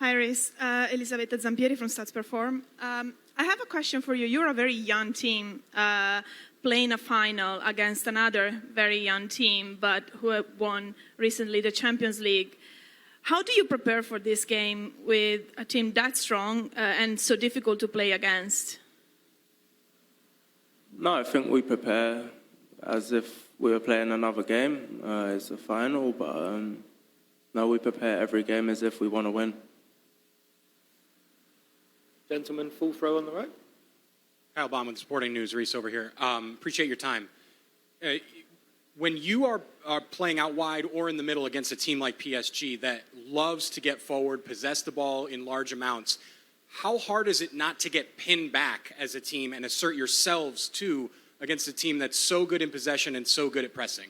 Hi, Reece. Elisabetta Zampieri from Stats Perform. I have a question for you. You're a very young team playing a final against another very young team, but who have won recently the Champions League. How do you prepare for this game with a team that strong and so difficult to play against? No, I think we prepare as if we were playing another game. It's a final, but no, we prepare every game as if we want to win. Gentleman, full throw on the right. Kyle Baum with Sporting News, Reece over here. Appreciate your time. When you are playing out wide or in the middle against a team like PSG that loves to get forward, possess the ball in large amounts, how hard is it not to get pinned back as a team and assert yourselves too against a team that's so good in possession and so good at pressing?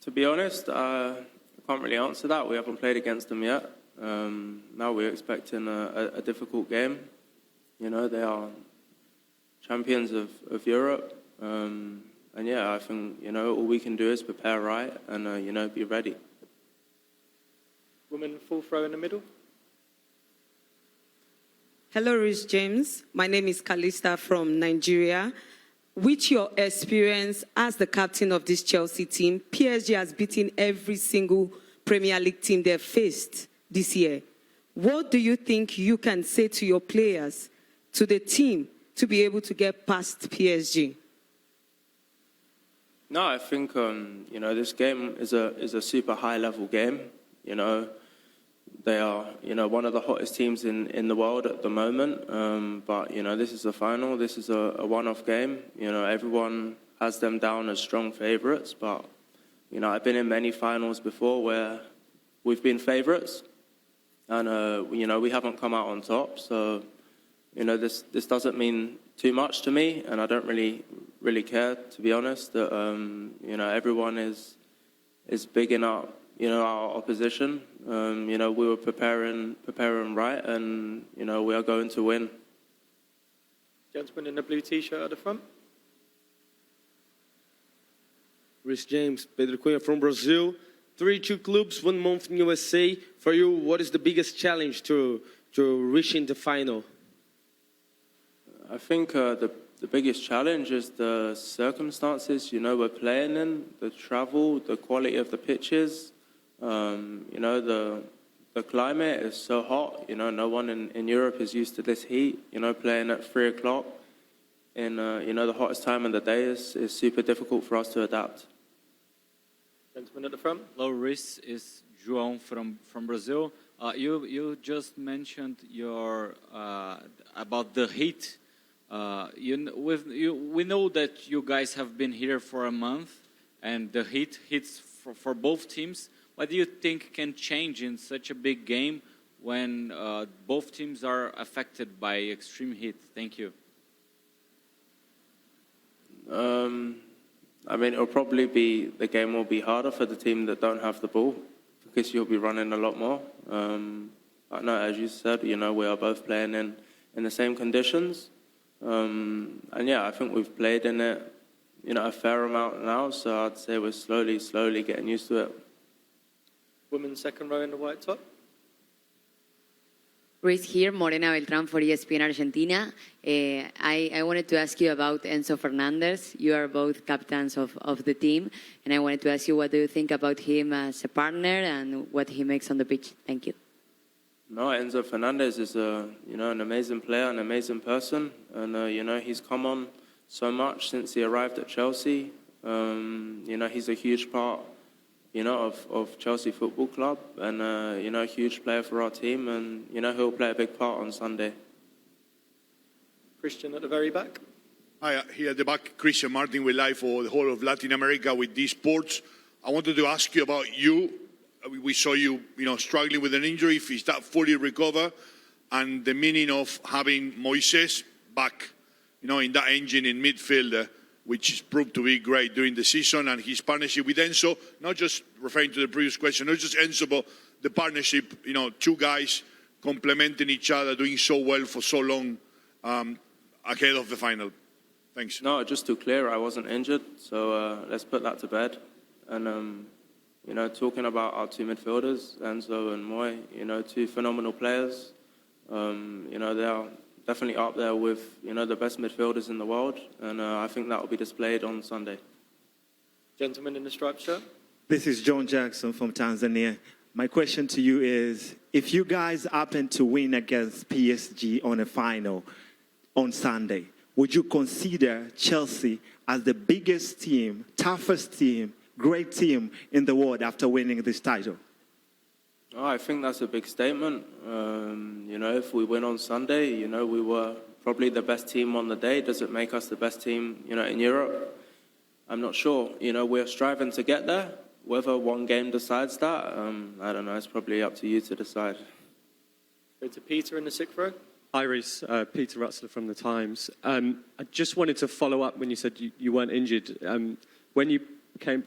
To be honest, I can't really answer that. We haven't played against them yet. Now we're expecting a difficult game. You know, they are champions of Europe. And yeah, I think, you know, all we can do is prepare right and, you know, be ready. Woman, full throw in the middle. Hello, Reece James. My name is Kalista from Nigeria. With your experience as the captain of this Chelsea team, PSG has beaten every single Premier League team they've faced this year. What do you think you can say to your players, to the team, to be able to get past PSG? No, I think, you know, this game is a super high-level game. You know, they are, you know, one of the hottest teams in the world at the moment. But, you know, this is a final. This is a one-off game. You know, everyone has them down as strong favourites. But, you know, I've been in many finals before where we've been favourites. And, you know, we haven't come out on top. So, you know, this doesn't mean too much to me. And I don't really care, to be honest, that, you know, everyone is bigging up, you know, our opposition. You know, we were preparing right, and, you know, we are going to win. Gentleman in the blue T-shirt at the front. Reece James, Pedro Cunha from Brazil. 32 clubs, 1 month in USA. For you, what is the biggest challenge to reaching the final? I think the biggest challenge is the circumstances, you know, we're playing in, the travel, the quality of the pitches. You know, the climate is so hot. You know, no one in Europe is used to this heat. You know, playing at 3 o'clock in, you know, the hottest time of the day is super difficult for us to adapt. Gentleman at the front. Hello, Reece. Is João from Brazil. You just mentioned your about the heat. We know that you guys have been here for a month, and the heat hits for both teams. What do you think can change in such a big game when both teams are affected by extreme heat? Thank you. I mean, the game will be harder for the team that don't have the ball because you'll be running a lot more. But no, as you said, you know, we are both playing in the same conditions. And yeah, I think we've played in it, you know, a fair amount now. So I'd say we're slowly getting used to it. Women's second row in the white top. Reece here, Morena Beltrán for ESPN Argentina. I wanted to ask you about Enzo Fernandez. You are both captains of the team, and I wanted to ask you, what do you think about him as a partner and what he makes on the pitch? Thank you. No, Enzo Fernandez is you know, an amazing player, an amazing person, and you know, he's come on so much since he arrived at Chelsea. You know, he's a huge part, you know, of Chelsea Football Club, and you know, a huge player for our team, and you know, he'll play a big part on Sunday. Christian at the very back. Hi, here at the back, Christian Martin with Live for the whole of Latin America with these sports. I wanted to ask you about you. We saw you, you know, struggling with an injury. Is that fully recovered? And the meaning of having Moises back, you know, in that engine in midfield, which proved to be great during the season, and his partnership with Enzo, not just referring to the previous question, not just Enzo, but the partnership, you know, 2 guys complementing each other, doing so well for so long ahead of the final. Thanks. No, just to clear, I wasn't injured, so let's put that to bed. And talking about our two midfielders, Enzo and Moy, two phenomenal players. They are definitely up there with, the best midfielders in the world. And I think that will be displayed on Sunday. Gentleman in the striped shirt. This is John Jackson from Tanzania. My question to you is, if you guys happen to win against PSG on a final on Sunday, would you consider Chelsea as the biggest team, toughest team, great team in the world after winning this title? Oh, I think that's a big statement. If we win on Sunday, we were probably the best team on the day. Does it make us the best team, in Europe? I'm not sure. We're striving to get there. Whether one game decides that, I don't know. It's probably up to you to decide. Go to Peter in the sixth row. Hi, Reece. Peter Rutzler from The Times. I just wanted to follow up when you said you weren't injured. When you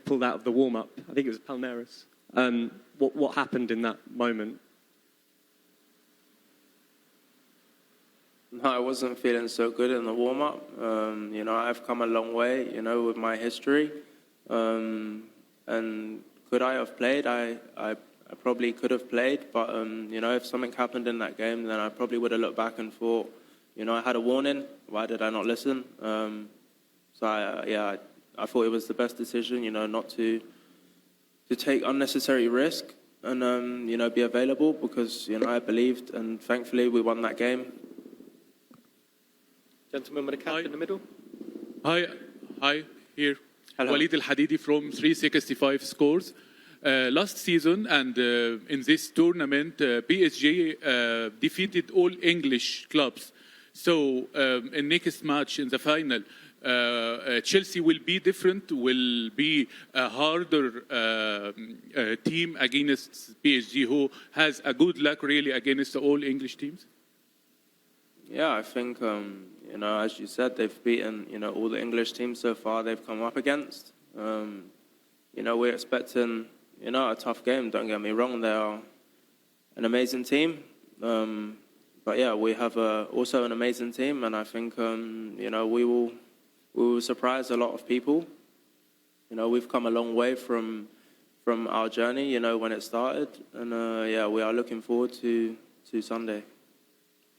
pulled out of the warm-up, I think it was Palmeiras, what happened in that moment? No, I wasn't feeling so good in the warm-up. I've come a long way, with my history. And could I have played? I probably could have played, but, if something happened in that game, then I probably would have looked back and thought, I had a warning. Why did I not listen? I thought it was the best decision, not to take unnecessary risk and, be available because, I believed and thankfully we won that game. Gentleman with a cap in the middle. Hi, here. Hello. Walid Al-Hadidi from 365 Scores. Last season and in this tournament, PSG defeated all English clubs. So in next match in the final, Chelsea will be different, will be a harder team against PSG, who has a good luck really against all English teams? Yeah, I think, as you said, they've beaten, all the English teams so far they've come up against. We're expecting, a tough game, don't get me wrong. They are an amazing team. But yeah, we have also an amazing team, and I think, we will surprise a lot of people. We've come a long way from our journey, when it started. And we are looking forward to Sunday.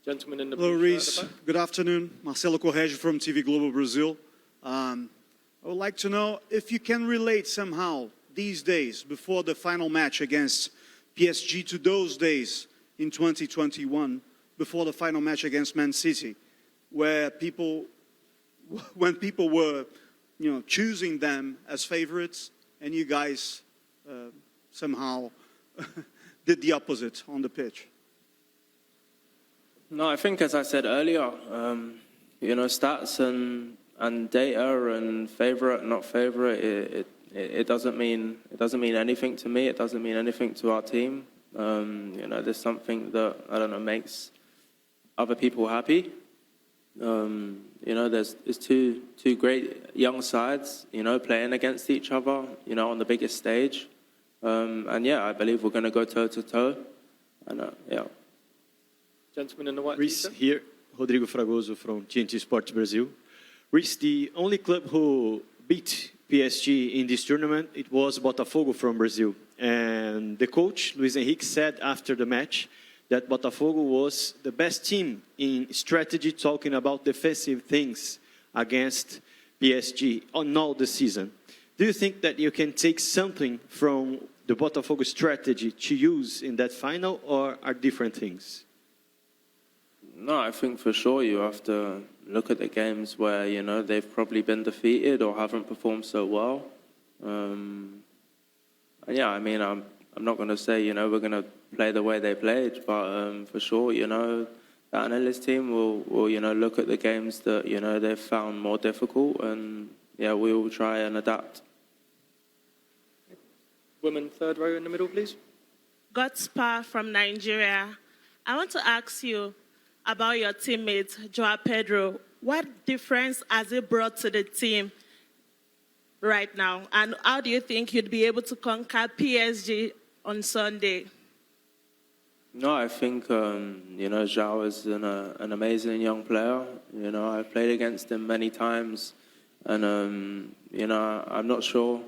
Gentleman in the Hello, blue shirt Reece. at the back. Good afternoon. Marcelo Correia from TV Globo Brazil. I would like to know if you can relate somehow these days before the final match against PSG to those days in 2021 before the final match against Man City, when people were, choosing them as favorites, and you guys somehow did the opposite on the pitch. No, I think, as I said earlier, stats and data and favorite, not favorite, it doesn't mean anything to me. It doesn't mean anything to our team. There's something that makes other people happy. There's two great young sides, playing against each other, on the biggest stage. I believe we're going to go toe to toe. And Gentleman in the white Reece t-shirt. here, Rodrigo Fragoso from TNT Sports Brazil. Reece, the only club who beat PSG in this tournament, it was Botafogo from Brazil. And the coach, Luis Henrique, said after the match that Botafogo was the best team in strategy, talking about defensive things against PSG on all the season. Do you think that you can take something from the Botafogo strategy to use in that final, or are different things? No, I think for sure you have to look at the games where, they've probably been defeated or haven't performed so well. I'm not going to say, we're going to play the way they played, but for sure, the analyst team will look at the games that, they've found more difficult, and, we will try and adapt. Woman third row in the middle, please. Godspa from Nigeria. I want to ask you about your teammate, Joao Pedro. What difference has he brought to the team right now? And how do you think you'd be able to conquer PSG on Sunday? No, I think, Joao is an amazing young player. I've played against him many times. And, I'm not sure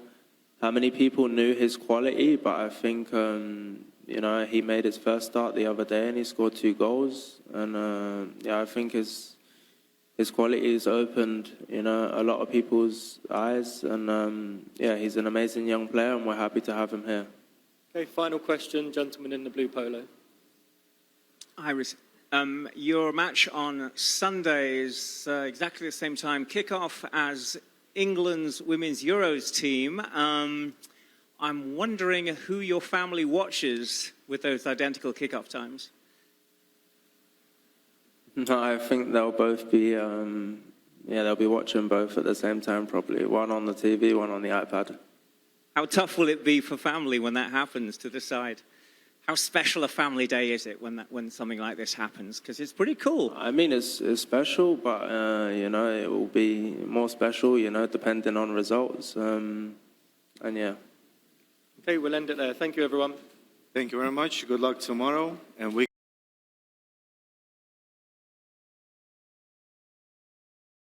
how many people knew his quality, but I think you know, he made his first start the other day and he scored 2 goals, and yeah, I think his quality has opened, you know, a lot of people's eyes, and yeah, he's an amazing young player, and we're happy to have him here. Okay, final question, gentleman in the blue polo. Hi, Reece. Your match on Sunday is exactly the same time kickoff as England's Women's Euros team. I'm wondering who your family watches with those identical kickoff times. No, I think they'll both be, yeah, they'll be watching both at the same time probably. One on the TV, one on the iPad. How tough will it be for family when that happens to decide? How special a family day is it when something like this happens? Because it's pretty cool. I mean, it's special, but, you know, it will be more special, you know, depending on results. And yeah. Okay, we'll end it there. Thank you, everyone. Thank you very much. Good luck tomorrow, and we